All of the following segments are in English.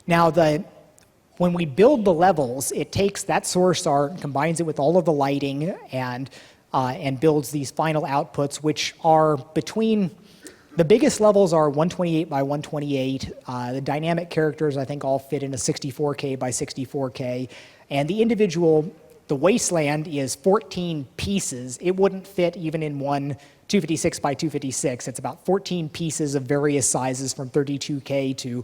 Now, when we build the levels, it takes that source art and combines it with all of the lighting and builds these final outputs, which are between, the biggest levels are 128 by 128. The dynamic characters, I think, all fit in a 64K by 64K. And the wasteland is 14 pieces. It wouldn't fit even in one 256 by 256. It's about 14 pieces of various sizes from 32K to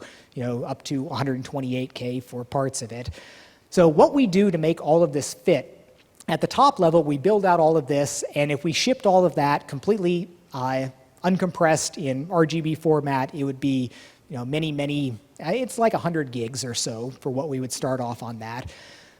up to 128K for parts of it. So what we do to make all of this fit, at the top level, we build out all of this, and if we shipped all of that completely uncompressed in RGB format, it would be many, it's like 100 gigs or so for what we would start off on that.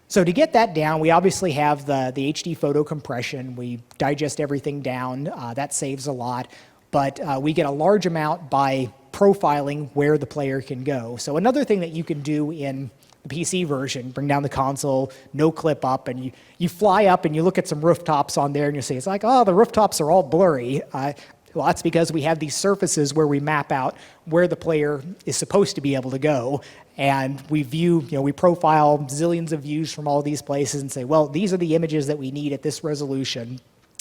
So to get that down, we obviously have the HD photo compression. We digest everything down. That saves a lot. But we get a large amount by profiling where the player can go. So another thing that you can do in the PC version, bring down the console, no clip up, and you fly up and you look at some rooftops on there and you say, it's like, oh, the rooftops are all blurry. Well, that's because we have these surfaces where we map out where the player is supposed to be able to go. And we we profile zillions of views from all these places and say, well, these are the images that we need at this resolution.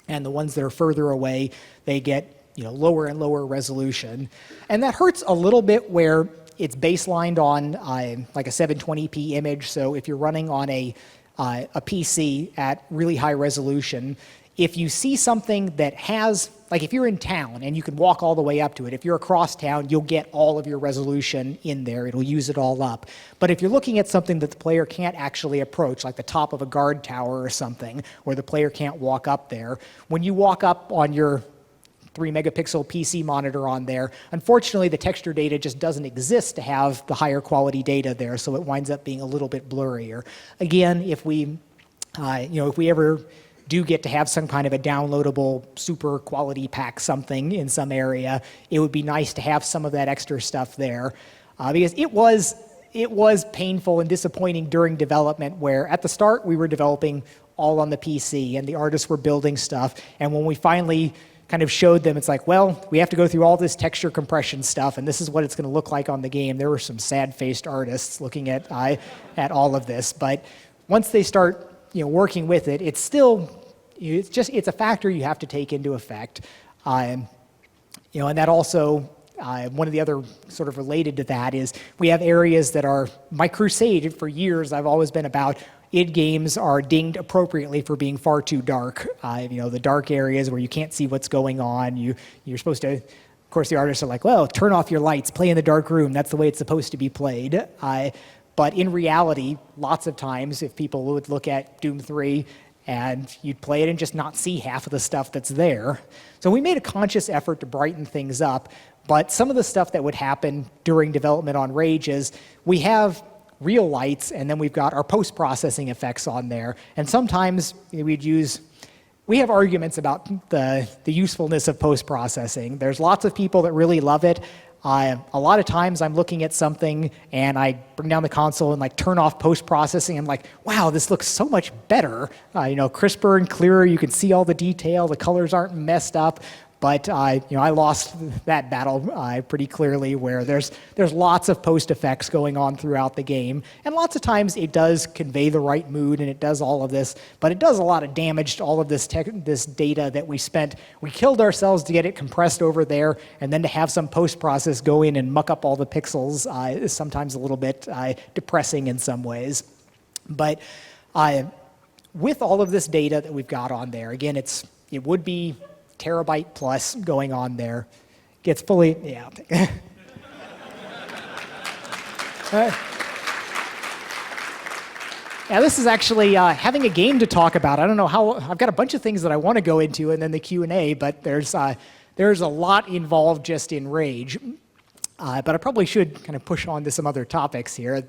And the ones that are further away, they get lower and lower resolution. And that hurts a little bit where it's baselined on like a 720p image. So if you're running on a PC at really high resolution, if you see something that has, like if you're in town and you can walk all the way up to it, if you're across town, you'll get all of your resolution in there. It'll use it all up. But if you're looking at something that the player can't actually approach, like the top of a guard tower or something, where the player can't walk up there, when you walk up on your 3 megapixel PC monitor on there, unfortunately the texture data just doesn't exist to have the higher quality data there, so it winds up being a little bit blurrier. Again, if we ever do get to have some kind of a downloadable super quality pack something in some area, it would be nice to have some of that extra stuff there. Because it was painful and disappointing during development, where at the start we were developing all on the PC and the artists were building stuff, and when we finally kind of showed them, it's like, well, we have to go through all this texture compression stuff, and this is what it's going to look like on the game. There were some sad-faced artists looking at all of this, but once they start working with it, it's still, it's a factor you have to take into effect. And that also, one of the other sort of related to that is we have areas that are, my crusade for years, I've always been about, id games are dinged appropriately for being far too dark. The dark areas where you can't see what's going on, you're supposed to, of course the artists are like, well, turn off your lights, play in the dark room, that's the way it's supposed to be played. But in reality, lots of times, if people would look at Doom 3 and you'd play it and just not see half of the stuff that's there. So we made a conscious effort to brighten things up, but some of the stuff that would happen during development on Rage is we have real lights and then we've got our post-processing effects on there. And sometimes we have arguments about the usefulness of post-processing. There's lots of people that really love it. A lot of times I'm looking at something and I bring down the console and turn off post-processing. I'm like, wow, this looks so much better. Crisper and clearer. You can see all the detail. The colors aren't messed up. But I lost that battle pretty clearly, where there's lots of post effects going on throughout the game, and lots of times it does convey the right mood and it does all of this, but it does a lot of damage to all of this data that we spent. We killed ourselves to get it compressed over there, and then to have some post process go in and muck up all the pixels is sometimes a little bit depressing in some ways. But with all of this data that we've got on there, again, it would be terabyte plus going on there. Gets fully, yeah. Yeah, this is actually having a game to talk about. I don't know how, I've got a bunch of things that I want to go into and then the Q&A, but there's a lot involved just in Rage. But I probably should kind of push on to some other topics here.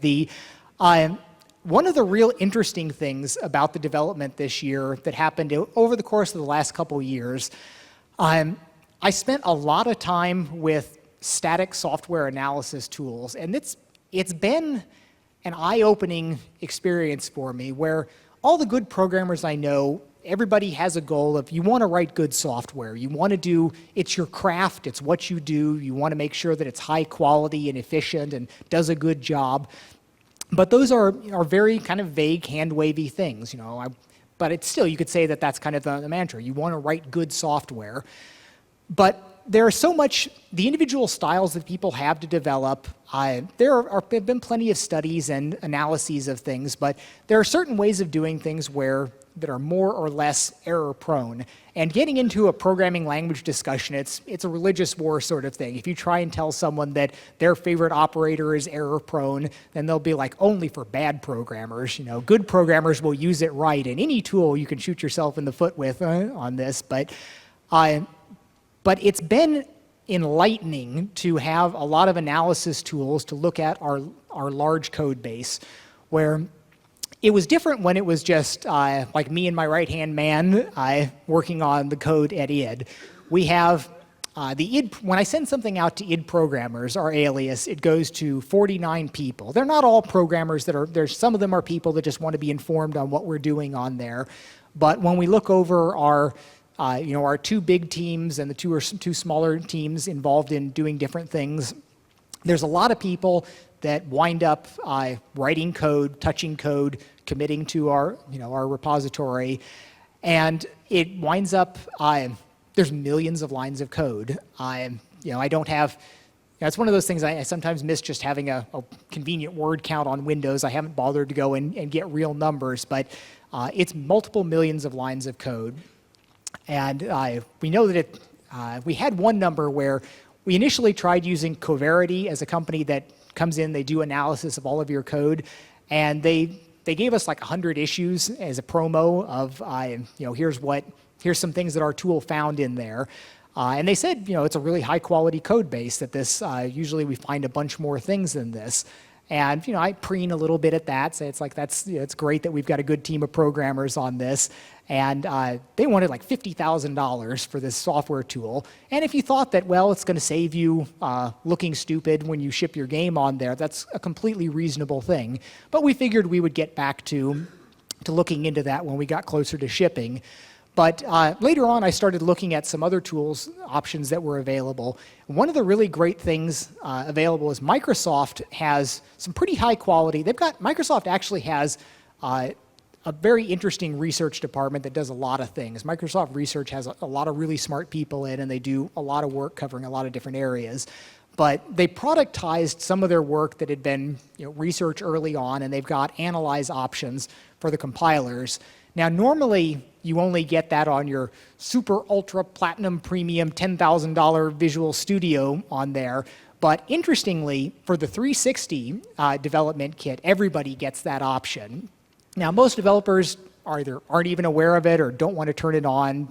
One of the real interesting things about the development this year that happened over the course of the last couple years, I spent a lot of time with static software analysis tools, and it's been an eye-opening experience for me, where all the good programmers I know, everybody has a goal of, you want to write good software. You want to do, it's your craft, it's what you do. You want to make sure that it's high quality and efficient and does a good job. But those are very kind of vague, hand-wavy things, but it's still, you could say that that's kind of the mantra. You want to write good software. But there are the individual styles that people have to develop. There have been plenty of studies and analyses of things, but there are certain ways of doing things that are more or less error-prone. And getting into a programming language discussion, it's a religious war sort of thing. If you try and tell someone that their favorite operator is error-prone, then they'll be like, only for bad programmers. Good programmers will use it right, and any tool you can shoot yourself in the foot with on this. But it's been enlightening to have a lot of analysis tools to look at our large code base, where it was different when it was just like me and my right-hand man working on the code at id. We have the id. When I send something out to id programmers, our alias, it goes to 49 people. They're not all programmers some of them are people that just want to be informed on what we're doing on there. But when we look over our two big teams and the two smaller teams involved in doing different things, there's a lot of people that wind up writing code, touching code, committing to our repository, and it winds up there's millions of lines of code. I don't have. It's one of those things I sometimes miss, just having a convenient word count on Windows. I haven't bothered to go and get real numbers, but it's multiple millions of lines of code. And we know that we had one number where we initially tried using Coverity as a company that comes in, they do analysis of all of your code, and they gave us like 100 issues as a promo of, here's some things that our tool found in there. And they said, it's a really high quality code base, that this, usually we find a bunch more things than this. And I preen a little bit at that, say it's like it's great that we've got a good team of programmers on this. And they wanted like $50,000 for this software tool. And if you thought that, well, it's going to save you looking stupid when you ship your game on there, that's a completely reasonable thing. But we figured we would get back to looking into that when we got closer to shipping. But later on, I started looking at some other tools, options that were available. One of the really great things available is Microsoft has some pretty high quality. Microsoft actually has a very interesting research department that does a lot of things. Microsoft Research has a lot of really smart people in, and they do a lot of work covering a lot of different areas. But they productized some of their work that had been research early on, and they've got analyze options for the compilers. Now, normally, you only get that on your super ultra platinum premium $10,000 Visual Studio on there. But interestingly, for the 360 development kit, everybody gets that option. Now, most developers either aren't even aware of it or don't want to turn it on,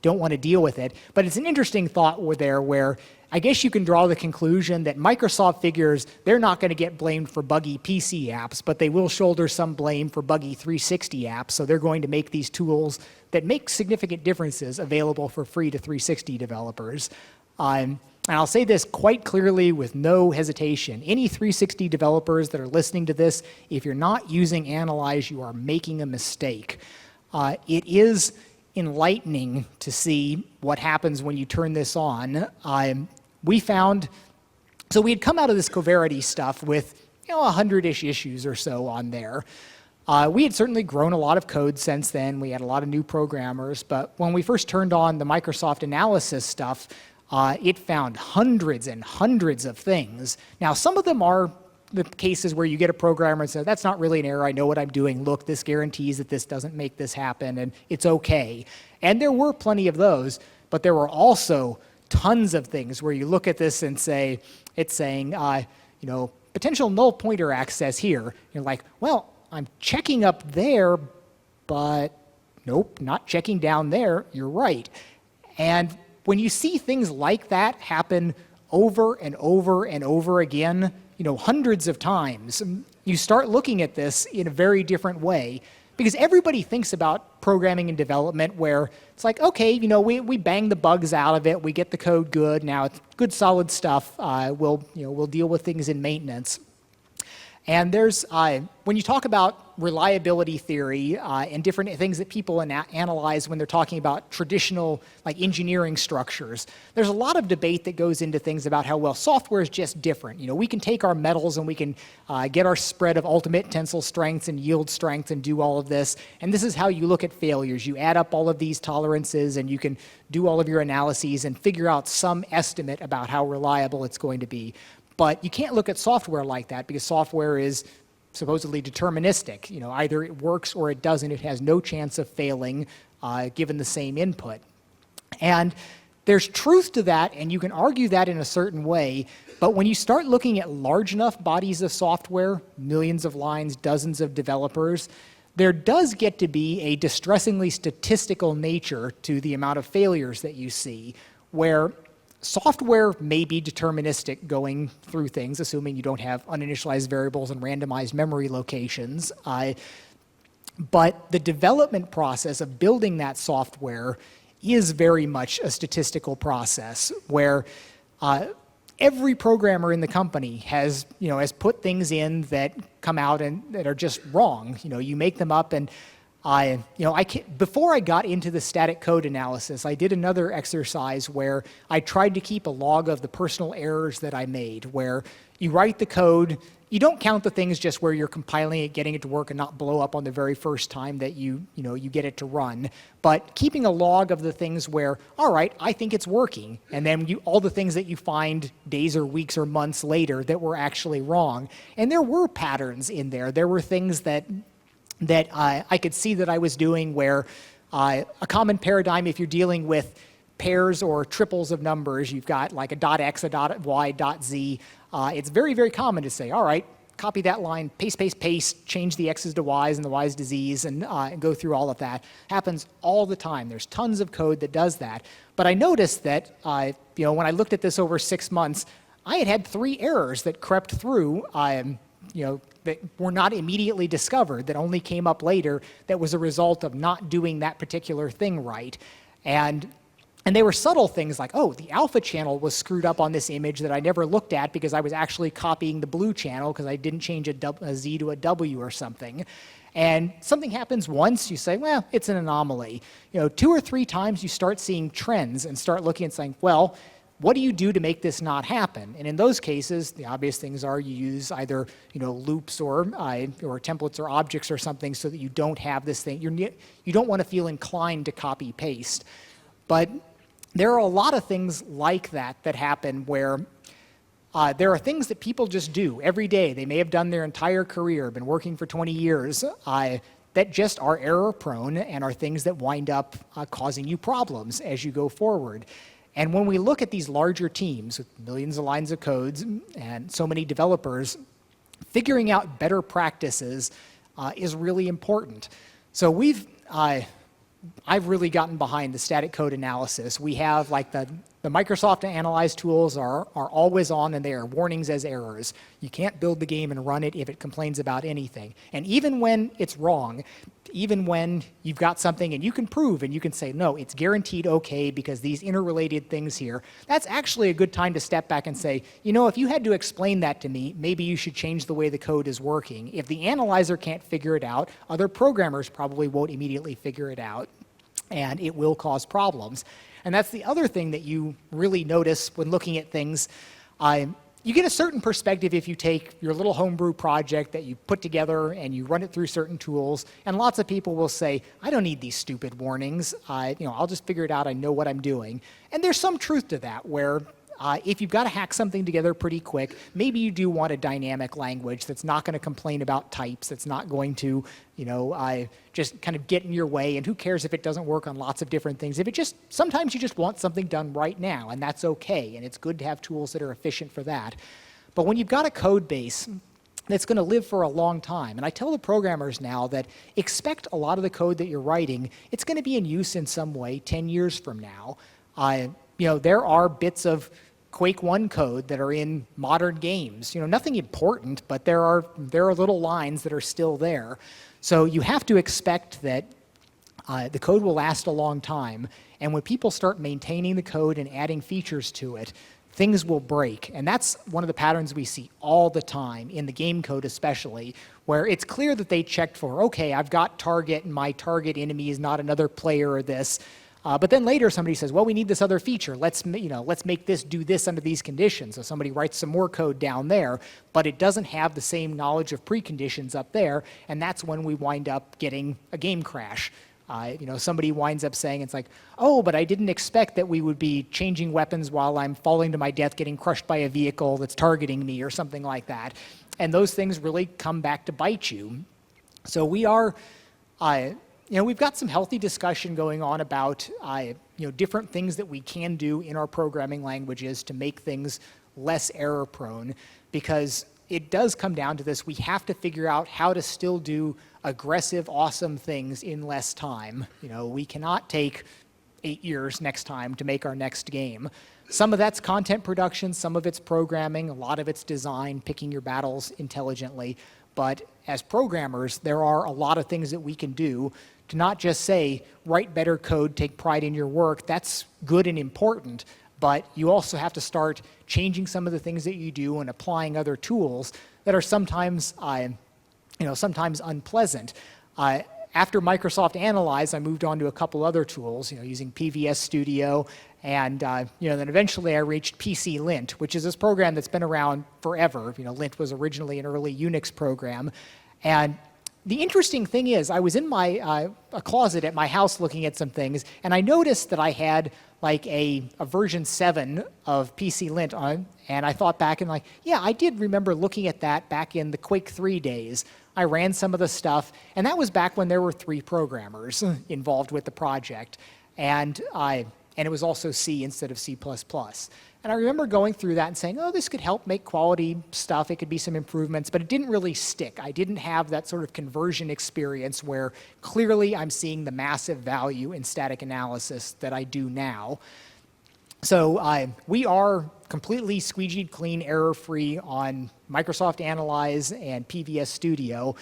don't want to deal with it. But it's an interesting thought there where I guess you can draw the conclusion that Microsoft figures they're not going to get blamed for buggy PC apps, but they will shoulder some blame for buggy 360 apps. So they're going to make these tools that make significant differences available for free to 360 developers. And I'll say this quite clearly with no hesitation. Any 360 developers that are listening to this, if you're not using Analyze, you are making a mistake. It is enlightening to see what happens when you turn this on. We found, so we had come out of this Coverity stuff with 100-ish issues or so on there. We had certainly grown a lot of code since then. We had a lot of new programmers, but when we first turned on the Microsoft analysis stuff, it found hundreds and hundreds of things. Now, some of them are the cases where you get a programmer and say, that's not really an error, I know what I'm doing, look, this guarantees that this doesn't make this happen, and it's okay. And there were plenty of those, but there were also tons of things where you look at this and say, it's saying, potential null pointer access here. You're like, well, I'm checking up there, but nope, not checking down there, you're right. And when you see things like that happen over and over and over again, hundreds of times, you start looking at this in a very different way, because everybody thinks about programming and development where it's like, okay, we bang the bugs out of it, we get the code good, now it's good solid stuff, we'll deal with things in maintenance. And there's, when you talk about reliability theory and different things that people analyze when they're talking about traditional like engineering structures, there's a lot of debate that goes into things about how, well, software is just different. You know, we can take our metals and we can get our spread of ultimate tensile strengths and yield strength and do all of this. And this is how you look at failures. You add up all of these tolerances and you can do all of your analyses and figure out some estimate about how reliable it's going to be. But you can't look at software like that because software is supposedly deterministic. You know, either it works or it doesn't. It has no chance of failing given the same input. And there's truth to that, and you can argue that in a certain way. But when you start looking at large enough bodies of software, millions of lines, dozens of developers, there does get to be a distressingly statistical nature to the amount of failures that you see, where software may be deterministic going through things, assuming you don't have uninitialized variables and randomized memory locations. But the development process of building that software is very much a statistical process where every programmer in the company has put things in that come out and that are just wrong. You know, you make them up, and before I got into the static code analysis, I did another exercise where I tried to keep a log of the personal errors that I made, where you write the code, you don't count the things just where you're compiling it, getting it to work and not blow up on the very first time that you get it to run, but keeping a log of the things where, all right, I think it's working, and then all the things that you find days or weeks or months later that were actually wrong. And there were patterns in there. There were things that I could see that I was doing where a common paradigm, if you're dealing with pairs or triples of numbers, you've got like a dot x, a dot y, dot z. It's very, very common to say, all right, copy that line, paste, paste, paste, change the x's to y's and the y's to z's, and go through all of that. Happens all the time. There's tons of code that does that. But I noticed that when I looked at this over 6 months, I had 3 errors that crept through that were not immediately discovered, that only came up later, that was a result of not doing that particular thing right. And they were subtle things like, oh, the alpha channel was screwed up on this image that I never looked at because I was actually copying the blue channel because I didn't change a Z to a W or something. And something happens once, you say, well, it's an anomaly. 2 or 3 times you start seeing trends and start looking and saying, well, what do you do to make this not happen? And in those cases, the obvious things are you use either loops or templates or objects or something so that you don't have this thing. You don't want to feel inclined to copy paste. But there are a lot of things like that happen where there are things that people just do every day. They may have done their entire career, been working for 20 years, that just are error prone and are things that wind up causing you problems as you go forward. And when we look at these larger teams with millions of lines of codes and so many developers, figuring out better practices is really important. So I've really gotten behind the static code analysis. We have like the Microsoft Analyze tools are always on, and they are warnings as errors. You can't build the game and run it if it complains about anything. And even when it's wrong, even when you've got something and you can prove and you can say, no, it's guaranteed okay because these interrelated things here, that's actually a good time to step back and say, if you had to explain that to me, maybe you should change the way the code is working. If the analyzer can't figure it out, other programmers probably won't immediately figure it out, and it will cause problems. And that's the other thing that you really notice when looking at things. You get a certain perspective if you take your little homebrew project that you put together and you run it through certain tools, and lots of people will say, I don't need these stupid warnings. I'll just figure it out. I know what I'm doing. And there's some truth to that, where if you've got to hack something together pretty quick, maybe you do want a dynamic language that's not going to complain about types, that's not going to, just kind of get in your way, and who cares if it doesn't work on lots of different things. Sometimes you just want something done right now, and that's okay, and it's good to have tools that are efficient for that. But when you've got a code base that's going to live for a long time, and I tell the programmers now that expect a lot of the code that you're writing, it's going to be in use in some way 10 years from now. There are bits of Quake 1 code that are in modern games. Nothing important, but there are little lines that are still there. So you have to expect that the code will last a long time. And when people start maintaining the code and adding features to it, things will break. And that's one of the patterns we see all the time, in the game code especially, where it's clear that they checked for, okay, I've got target, and my target enemy is not another player or this. But then later somebody says, well, we need this other feature. Let's make this do this under these conditions. So somebody writes some more code down there, but it doesn't have the same knowledge of preconditions up there, and that's when we wind up getting a game crash. Somebody winds up saying, it's like, oh, but I didn't expect that we would be changing weapons while I'm falling to my death, getting crushed by a vehicle that's targeting me or something like that. And those things really come back to bite you. So we are, we've got some healthy discussion going on about different things that we can do in our programming languages to make things less error prone, because it does come down to this. We have to figure out how to still do aggressive, awesome things in less time. We cannot take 8 years next time to make our next game. Some of that's content production, some of it's programming, a lot of it's design, picking your battles intelligently. But as programmers, there are a lot of things that we can do to not just say, write better code, take pride in your work. That's good and important, but you also have to start changing some of the things that you do and applying other tools that are sometimes, sometimes unpleasant. After Microsoft Analyze, I moved on to a couple other tools, using PVS Studio, and then eventually I reached PC Lint, which is this program that's been around forever. Lint was originally an early Unix program, and the interesting thing is, I was in my a closet at my house looking at some things, and I noticed that I had like a version 7 of PC Lint on, and I thought back and yeah, I did remember looking at that back in the Quake 3 days. I ran some of the stuff, and that was back when there were 3 programmers involved with the project, and it was also C instead of C++. And I remember going through that and saying, oh, this could help make quality stuff. It could be some improvements, but it didn't really stick. I didn't have that sort of conversion experience where clearly I'm seeing the massive value in static analysis that I do now. So we are completely squeegeed clean, error-free on Microsoft Analyze and PVS Studio,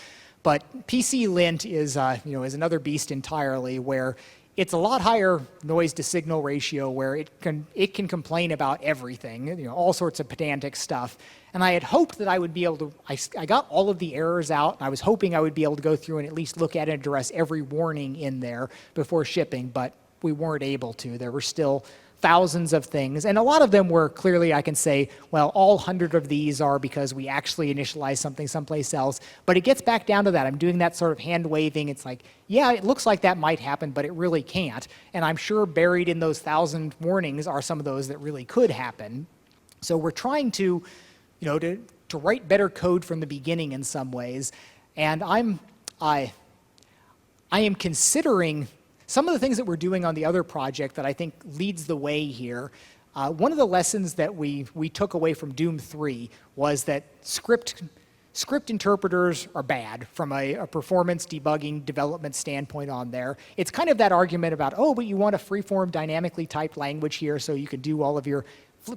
but PC Lint is another beast entirely, where it's a lot higher noise to signal ratio, where it can complain about everything, all sorts of pedantic stuff. And I had hoped that I would be able to, I got all of the errors out, and I was hoping I would be able to go through and at least look at and address every warning in there before shipping, but we weren't able to. There were still thousands of things, and a lot of them were clearly, I can say, well, all 100 of these are because we actually initialized something someplace else, but it gets back down to that. I'm doing that sort of hand waving. It's like, yeah, it looks like that might happen, but it really can't, and I'm sure buried in those 1,000 warnings are some of those that really could happen. So we're trying to, to write better code from the beginning in some ways, and I am considering some of the things that we're doing on the other project that I think leads the way here. One of the lessons that we took away from Doom 3 was that script interpreters are bad from a performance debugging development standpoint on there. It's kind of that argument about, oh, but you want a freeform dynamically typed language here so you can do all of your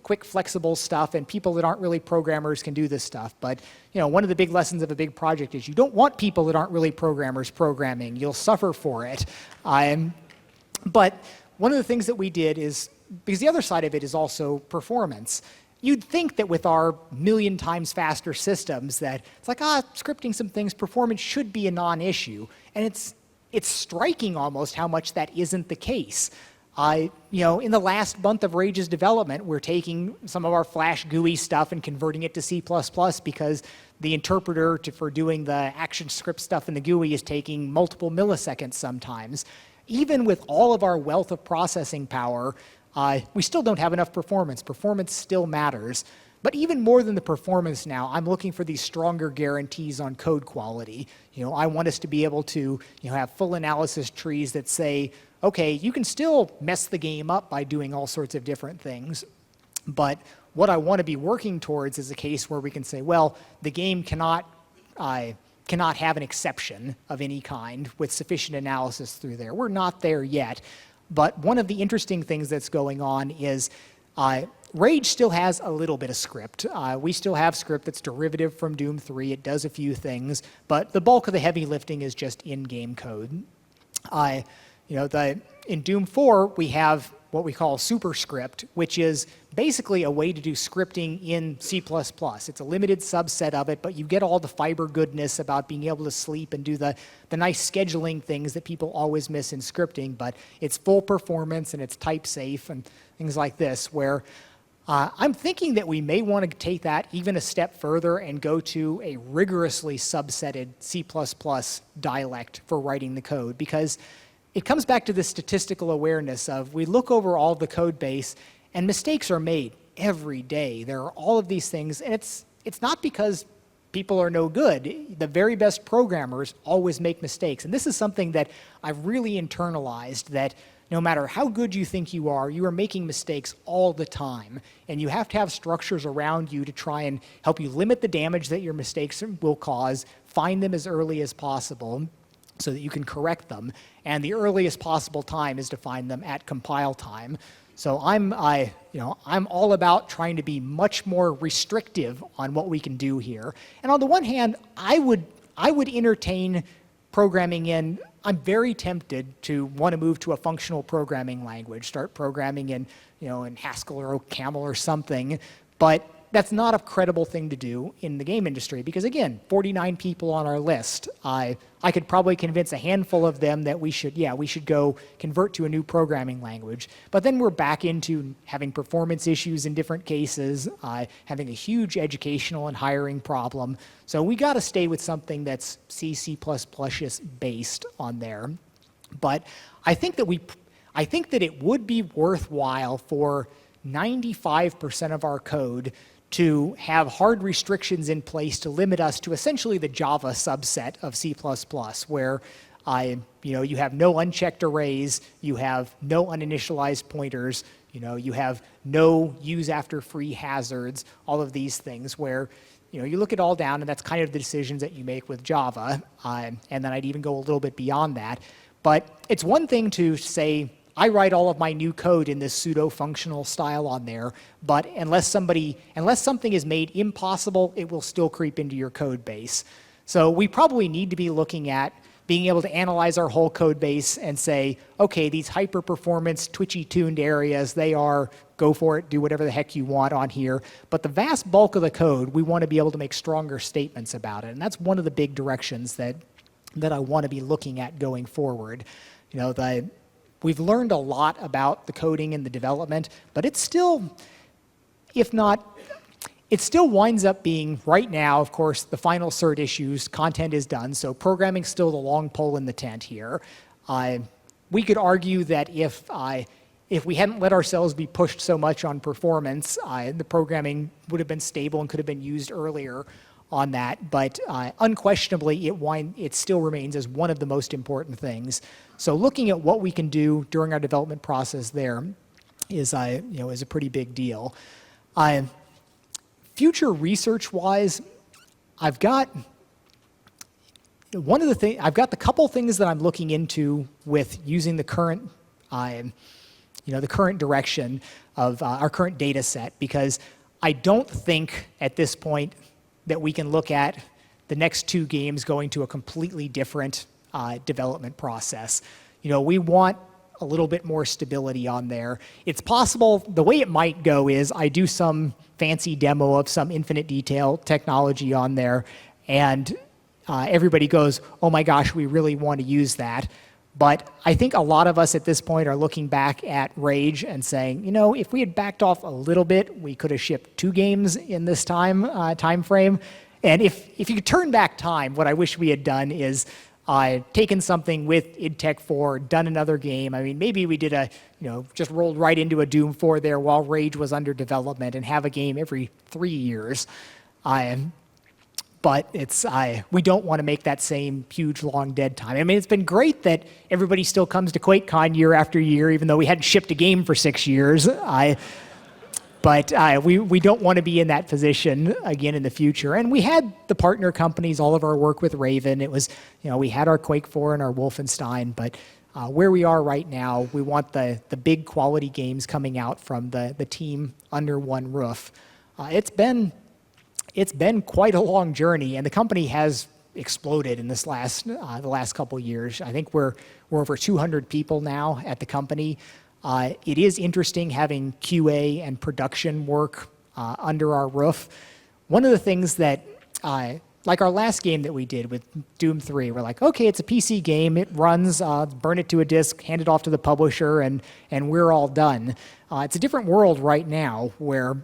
quick, flexible stuff, and people that aren't really programmers can do this stuff. But one of the big lessons of a big project is you don't want people that aren't really programmers programming. You'll suffer for it. But one of the things that we did is, because the other side of it is also performance. You'd think that with our 1,000,000 times faster systems that it's like, scripting some things, performance should be a non-issue. And it's striking almost how much that isn't the case. In the last month of Rage's development, we're taking some of our Flash GUI stuff and converting it to C++ because the interpreter for doing the action script stuff in the GUI is taking multiple milliseconds sometimes. Even with all of our wealth of processing power, we still don't have enough performance. Performance still matters. But even more than the performance now, I'm looking for these stronger guarantees on code quality. I want us to be able to have full analysis trees that say, okay, you can still mess the game up by doing all sorts of different things, but what I want to be working towards is a case where we can say, well, the game cannot have an exception of any kind with sufficient analysis through there. We're not there yet, but one of the interesting things that's going on is Rage still has a little bit of script. We still have script that's derivative from Doom 3. It does a few things, but the bulk of the heavy lifting is just in-game code. In Doom 4, we have what we call superscript, which is basically a way to do scripting in C++. It's a limited subset of it, but you get all the fiber goodness about being able to sleep and do the nice scheduling things that people always miss in scripting, but it's full performance and it's type safe and things like this, where I'm thinking that we may want to take that even a step further and go to a rigorously subsetted C++ dialect for writing the code, because it comes back to the statistical awareness of we look over all the code base and mistakes are made every day. There are all of these things, and it's not because people are no good. The very best programmers always make mistakes, and this is something that I've really internalized, that no matter how good you think you are making mistakes all the time, and you have to have structures around you to try and help you limit the damage that your mistakes will cause, find them as early as possible so that you can correct them, and the earliest possible time is to find them at compile time. So I'm all about trying to be much more restrictive on what we can do here. And on the one hand, I would entertain programming in. I'm very tempted to want to move to a functional programming language, start programming in Haskell or OCaml or something, but that's not a credible thing to do in the game industry because, again, 49 people on our list. I could probably convince a handful of them that we should go convert to a new programming language. But then we're back into having performance issues in different cases, having a huge educational and hiring problem. So we got to stay with something that's C++ based on there. But I think that it would be worthwhile for 95% of our code to have hard restrictions in place to limit us to essentially the Java subset of C++, where you have no unchecked arrays, you have no uninitialized pointers, you have no use after free hazards, all of these things where you look it all down, and that's kind of the decisions that you make with Java, and then I'd even go a little bit beyond that. But it's one thing to say, I write all of my new code in this pseudo-functional style on there, but unless something is made impossible, it will still creep into your code base. So we probably need to be looking at being able to analyze our whole code base and say, okay, these hyper-performance, twitchy-tuned areas, go for it, do whatever the heck you want on here. But the vast bulk of the code, we want to be able to make stronger statements about it. And that's one of the big directions that I want to be looking at going forward. We've learned a lot about the coding and the development, but it still winds up being, right now, of course, the final cert issues, content is done, so programming's still the long pole in the tent here. We could argue that if we hadn't let ourselves be pushed so much on performance, the programming would have been stable and could have been used earlier on that, but unquestionably it still remains as one of the most important things. So looking at what we can do during our development process there is a pretty big deal. Future research-wise, I've got the couple things that I'm looking into with using the current direction of our current data set, because I don't think at this point that we can look at the next two games going to a completely different development process. We want a little bit more stability on there. It's possible, the way it might go is I do some fancy demo of some infinite detail technology on there, and everybody goes, oh my gosh, we really want to use that. But I think a lot of us at this point are looking back at Rage and saying, if we had backed off a little bit, we could have shipped 2 games in this time frame. And if you could turn back time, what I wish we had done is taken something with id Tech 4, done another game. I mean, maybe we did just rolled right into a Doom 4 there while Rage was under development and have a game every 3 years. But we don't want to make that same huge, long dead time. I mean, it's been great that everybody still comes to QuakeCon year after year, even though we hadn't shipped a game for 6 years. But we don't want to be in that position again in the future. And we had the partner companies, all of our work with Raven. It was, we had our Quake 4 and our Wolfenstein, but where we are right now, we want the big quality games coming out from the team under one roof. It's been quite a long journey, and the company has exploded in the last couple years. I think we're over 200 people now at the company. It is interesting having QA and production work under our roof. One of the things that, like our last game that we did with Doom 3, we're like, okay, it's a PC game, it runs, burn it to a disk, hand it off to the publisher, and we're all done. It's a different world right now where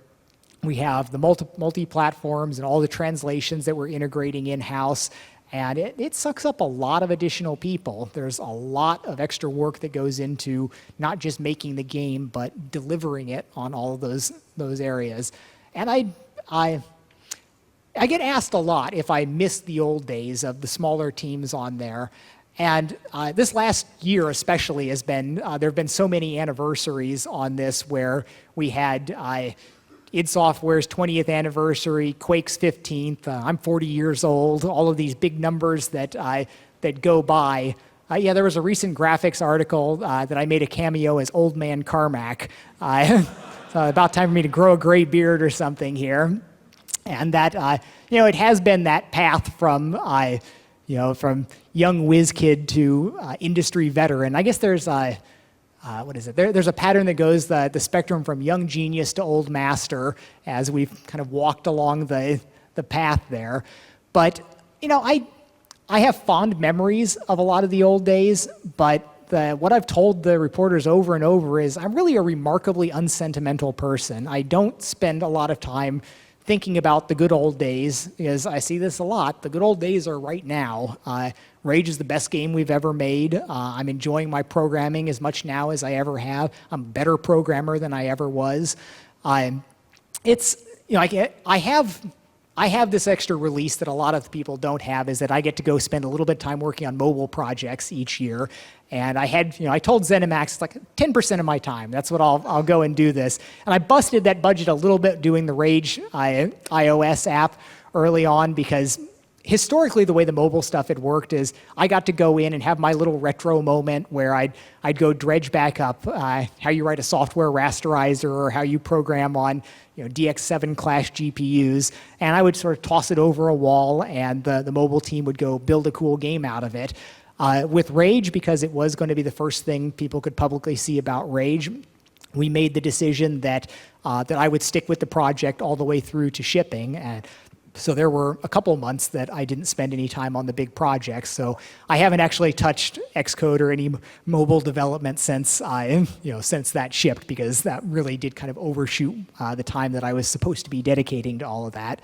we have the multi-platforms and all the translations that we're integrating in-house, and it sucks up a lot of additional people. There's a lot of extra work that goes into not just making the game, but delivering it on all of those areas. And I get asked a lot if I miss the old days of the smaller teams on there. And this last year especially has been, there have been so many anniversaries on this where we had id Software's 20th anniversary, Quake's 15th, I'm 40 years old, all of these big numbers that go by. Yeah, there was a recent graphics article that I made a cameo as Old Man Carmack. So about time for me to grow a gray beard or something here. And that, it has been that path from, from young whiz kid to industry veteran. I guess there's what is it? There's a pattern that goes the spectrum from young genius to old master as we've kind of walked along the path there. But, I have fond memories of a lot of the old days, but what I've told the reporters over and over is I'm really a remarkably unsentimental person. I don't spend a lot of time thinking about the good old days, because I see this a lot. The good old days are right now. Rage is the best game we've ever made. I'm enjoying my programming as much now as I ever have. I'm a better programmer than I ever was. I have this extra release that a lot of people don't have, is that I get to go spend a little bit of time working on mobile projects each year. And I told ZeniMax, it's like 10% of my time. That's what I'll go and do this. And I busted that budget a little bit doing the Rage iOS app early on, because historically the way the mobile stuff had worked is I got to go in and have my little retro moment where I'd go dredge back up how you write a software rasterizer or how you program on DX7 class GPUs, and I would sort of toss it over a wall, and the mobile team would go build a cool game out of it. With Rage, because it was going to be the first thing people could publicly see about Rage, we made the decision that I would stick with the project all the way through to shipping. And so there were a couple months that I didn't spend any time on the big projects. So I haven't actually touched Xcode or any mobile development since since that shipped, because that really did kind of overshoot the time that I was supposed to be dedicating to all of that.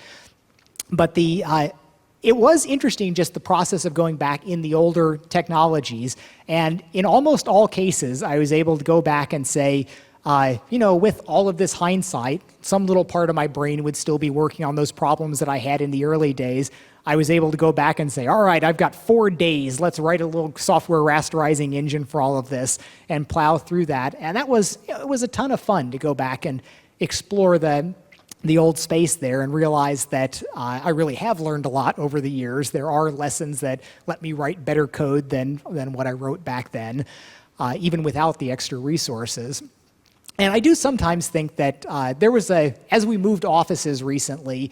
But it was interesting, just the process of going back in the older technologies. And in almost all cases, I was able to go back and say, with all of this hindsight, some little part of my brain would still be working on those problems that I had in the early days. I was able to go back and say, all right, I've got 4 days. Let's write a little software rasterizing engine for all of this and plow through that. And it was a ton of fun to go back and explore the old space there and realize that I really have learned a lot over the years. There are lessons that let me write better code than what I wrote back then, even without the extra resources. And I do sometimes think that as we moved offices recently,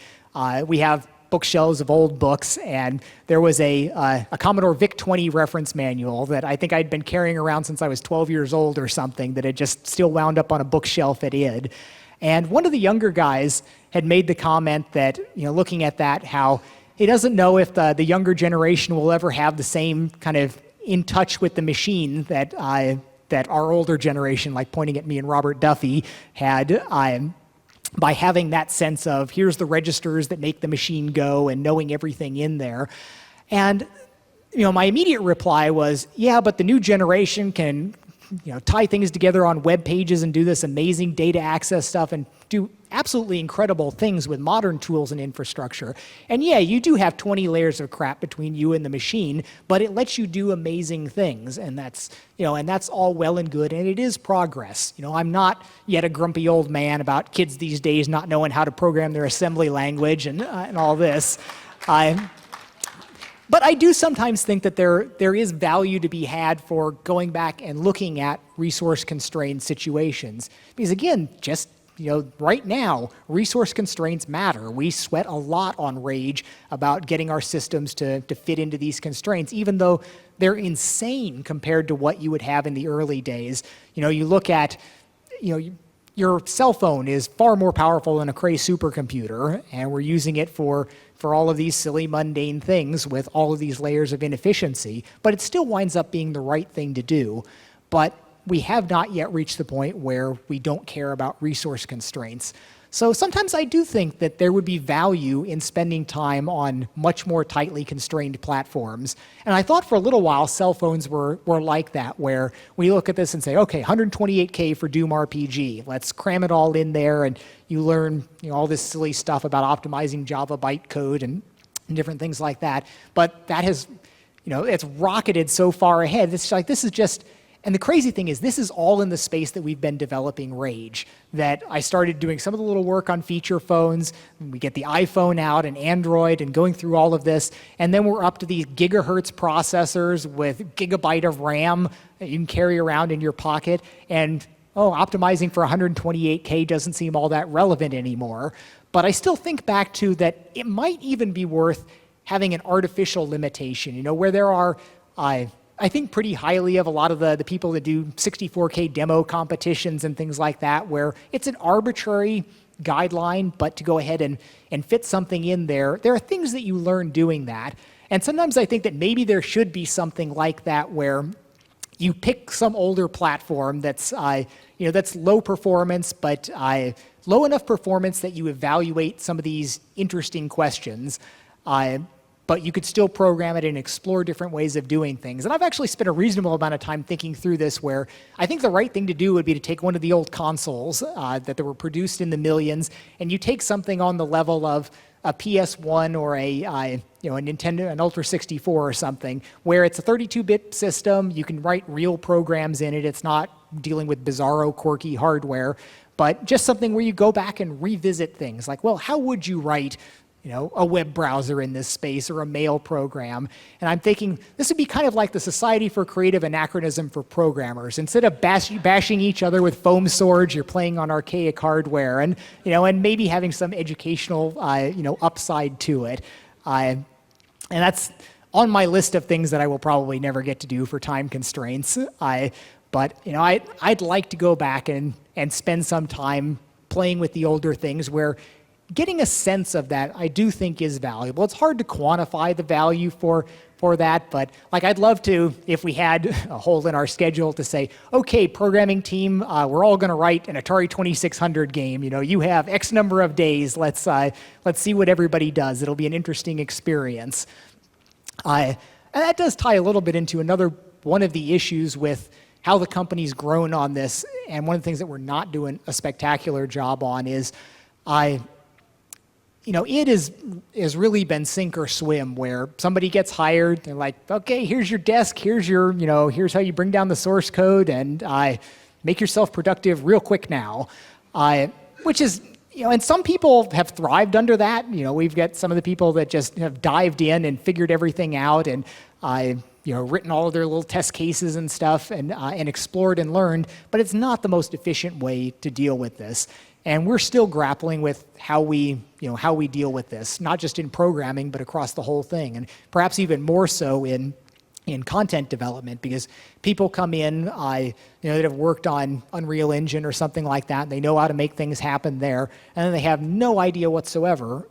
we have bookshelves of old books, and there was a Commodore VIC-20 reference manual that I think I'd been carrying around since I was 12 years old or something, that had just still wound up on a bookshelf at id. And one of the younger guys had made the comment that, looking at that, how he doesn't know if the younger generation will ever have the same kind of in touch with the machine that our older generation, like pointing at me and Robert Duffy, had, by having that sense of here's the registers that make the machine go and knowing everything in there. And my immediate reply was, yeah, but the new generation can tie things together on web pages and do this amazing data access stuff and do absolutely incredible things with modern tools and infrastructure. And yeah, you do have 20 layers of crap between you and the machine, but it lets you do amazing things. And that's, and that's all well and good, and it is progress. I'm not yet a grumpy old man about kids these days not knowing how to program their assembly language and all this. But I do sometimes think that there is value to be had for going back and looking at resource-constrained situations. Because again, just right now, resource constraints matter. We sweat a lot on Rage about getting our systems to fit into these constraints, even though they're insane compared to what you would have in the early days. You look at, your cell phone is far more powerful than a Cray supercomputer, and we're using it for all of these silly, mundane things with all of these layers of inefficiency, but it still winds up being the right thing to do. But we have not yet reached the point where we don't care about resource constraints. So sometimes I do think that there would be value in spending time on much more tightly constrained platforms. And I thought for a little while cell phones were like that, where we look at this and say, okay, 128K for Doom RPG. Let's cram it all in there, and you learn all this silly stuff about optimizing Java bytecode and different things like that. But that has, it's rocketed so far ahead. It's like this is just. And the crazy thing is, this is all in the space that we've been developing Rage, that I started doing some of the little work on feature phones. We get the iPhone out and Android and going through all of this. And then we're up to these gigahertz processors with gigabyte of RAM that you can carry around in your pocket. And, optimizing for 128K doesn't seem all that relevant anymore. But I still think back to that it might even be worth having an artificial limitation, where there are... I think pretty highly of a lot of the people that do 64K demo competitions and things like that, where it's an arbitrary guideline, but to go ahead and fit something in there, there are things that you learn doing that. And sometimes I think that maybe there should be something like that where you pick some older platform that's that's low performance, but low enough performance that you evaluate some of these interesting questions. But you could still program it and explore different ways of doing things. And I've actually spent a reasonable amount of time thinking through this, where I think the right thing to do would be to take one of the old consoles that were produced in the millions, and you take something on the level of a PS1 or a Nintendo, an Ultra 64 or something, where it's a 32-bit system. You can write real programs in it. It's not dealing with bizarro, quirky hardware, but just something where you go back and revisit things like, well, how would you write a web browser in this space or a mail program? And I'm thinking this would be kind of like the Society for Creative Anachronism for programmers. Instead of bashing each other with foam swords, you're playing on archaic hardware, and and maybe having some educational upside to it. And that's on my list of things that I will probably never get to do for time constraints. But I'd like to go back and spend some time playing with the older things, where getting a sense of that, I do think, is valuable. It's hard to quantify the value for that, but I'd love to, if we had a hole in our schedule, to say, okay, programming team, we're all going to write an Atari 2600 game. You have X number of days. Let's see what everybody does. It'll be an interesting experience. And that does tie a little bit into another one of the issues with how the company's grown on this, and one of the things that we're not doing a spectacular job on is it has really been sink or swim, where somebody gets hired, they're like, okay, here's your desk, here's how you bring down the source code, and make yourself productive real quick now. Which is, and some people have thrived under that. We've got some of the people that just have dived in and figured everything out, and written all of their little test cases and stuff, and explored and learned, but it's not the most efficient way to deal with this. And we're still grappling with how we deal with this, not just in programming, but across the whole thing, and perhaps even more so in content development, because people come in, that have worked on Unreal Engine or something like that, and they know how to make things happen there, and then they have no idea whatsoever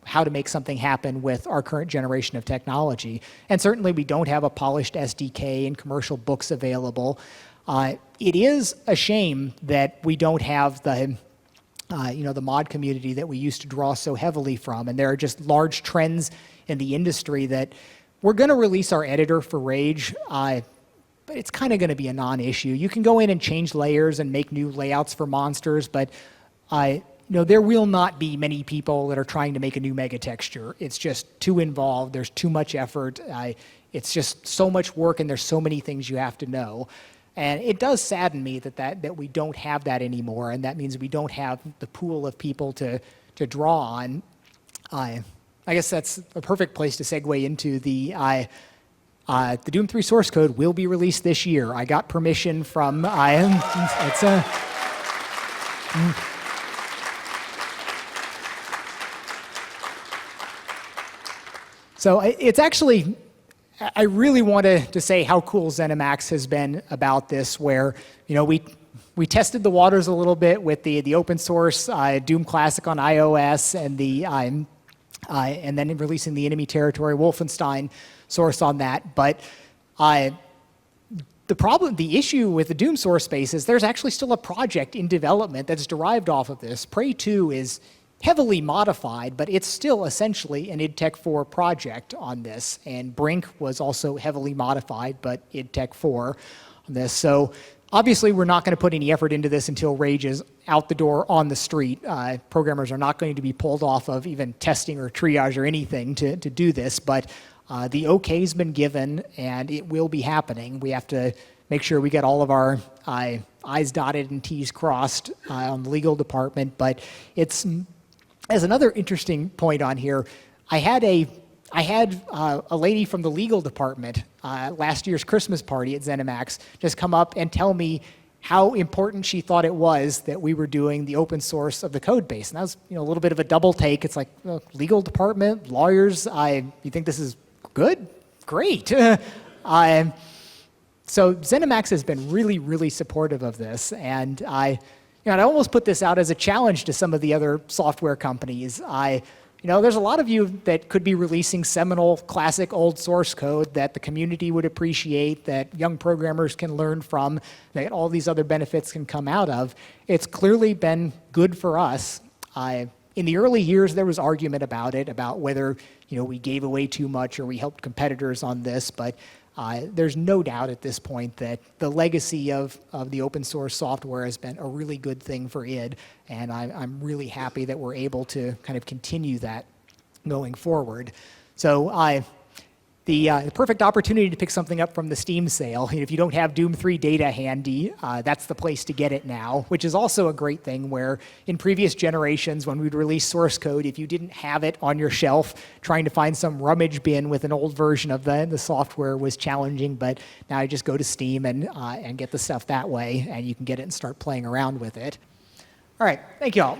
how to make something happen with our current generation of technology. And certainly we don't have a polished SDK and commercial books available. It is a shame that we don't have the mod community that we used to draw so heavily from. And there are just large trends in the industry that we're going to release our editor for Rage, but it's kind of going to be a non-issue. You can go in and change layers and make new layouts for monsters, but there will not be many people that are trying to make a new mega texture. It's just too involved. There's too much effort. It's just so much work, and there's so many things you have to know. And it does sadden me that we don't have that anymore, and that means we don't have the pool of people to draw on. I guess that's a perfect place to segue into the Doom 3 source code will be released this year. I got permission from So it's actually, I really wanted to say how cool ZeniMax has been about this, where we tested the waters a little bit with the open source Doom Classic on iOS and then releasing the Enemy Territory Wolfenstein source on that. But the issue with the Doom source space is there's actually still a project in development that's derived off of this. Prey 2 is heavily modified, but it's still essentially an id Tech 4 project on this. And Brink was also heavily modified, but id Tech 4 on this. So obviously, we're not going to put any effort into this until Rage is out the door on the street. Programmers are not going to be pulled off of even testing or triage or anything to do this, but the okay's been given, and it will be happening. We have to make sure we get all of our I's dotted and T's crossed on the legal department, but it's, as another interesting point on here, I had a lady from the legal department last year's Christmas party at ZeniMax just come up and tell me how important she thought it was that we were doing the open source of the code base. And that was a little bit of a double take. It's like, legal department, lawyers, you think this is good? Great. So ZeniMax has been really, really supportive of this. And I almost put this out as a challenge to some of the other software companies. There's a lot of you that could be releasing seminal, classic, old source code that the community would appreciate, that young programmers can learn from, that all these other benefits can come out of. It's clearly been good for us. In the early years, there was argument about it, about whether we gave away too much or we helped competitors on this, but there's no doubt at this point that the legacy of the open source software has been a really good thing for id, and I'm really happy that we're able to kind of continue that going forward. So the perfect opportunity to pick something up from the Steam sale. If you don't have Doom 3 data handy, that's the place to get it now, which is also a great thing where in previous generations when we'd release source code, if you didn't have it on your shelf, trying to find some rummage bin with an old version of the software was challenging, but now you just go to Steam and get the stuff that way, and you can get it and start playing around with it. All right, thank you all.